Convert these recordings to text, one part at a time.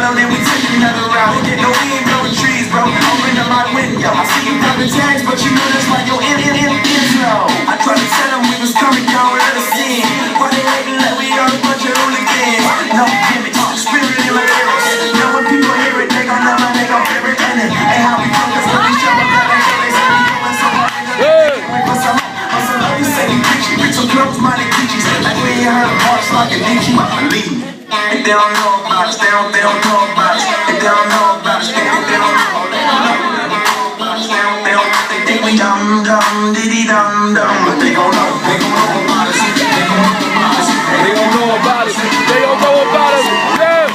well, then we take another route. No, we ain't blowing trees, bro. Open up my window. I see you popping tags, but you know that's like your intro. I tried to tell them we was coming, y'all let us in. Why they hating like we are a bunch of hooligans? No gimmicks, spirit in my lyrics. Now when people hear it, they gon' know my nigga favorite in it. And how we do, cause when we show up, they say we doing so hard. Wait for some love, you say we preachy. Reach some close-minded creatures. Like we ain't heard parts like a Nietzsche. Believe me. If they don't know about us, they don't know about us. If they don't know about us, they don't know. They think we dumb, diddy dumb, but they gon' know about us. They gon' know about us. They don't know about us. They don't know about us. Yeah.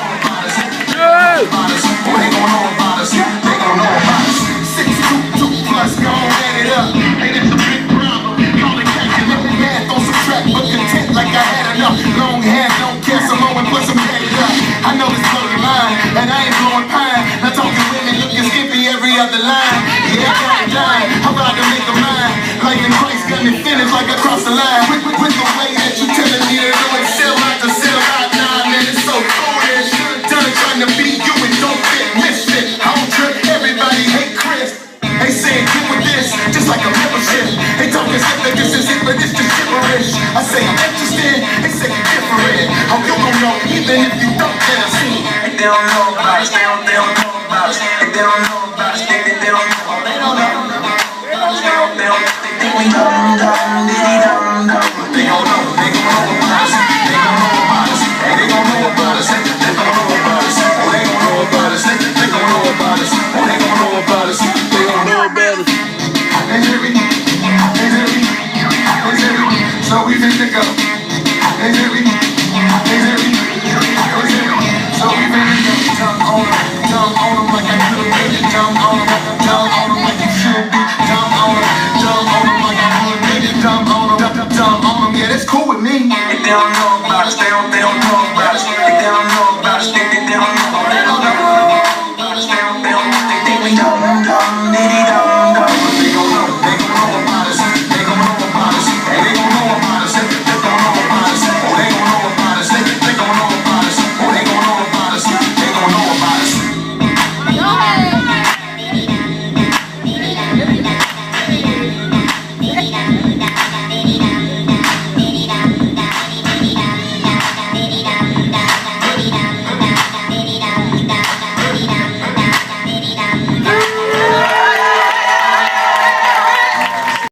Yeah. They gon' know about us. They gon' know about us. 622 plus, go add it up. Hey, that's a big problem. Call it catching up. Math on some track, but content like I had enough. Long hair, don't care, some more and put some head up. I know this blowing line, and I ain't blowing pine. Not talking women looking skimpy every other line. Yeah, I got it dying. I'm about to make a mine. Like the Christ got me finished like I crossed the line. With the way that you telling me to do it, sell out to sell out. Nah, man, it's so cool. That should've done it trying to be you and don't fit, misfit. I don't trip, everybody hate Chris. They saying get with this, just like a membership. They talking stuff that this is it, but it's just gibberish. I say I'm interested, they say you're different. How you gon' know even if you don't get a scene? If they don't know about us, they don't know about us. If they don't know about us, they don't know. They don't know. They think we know.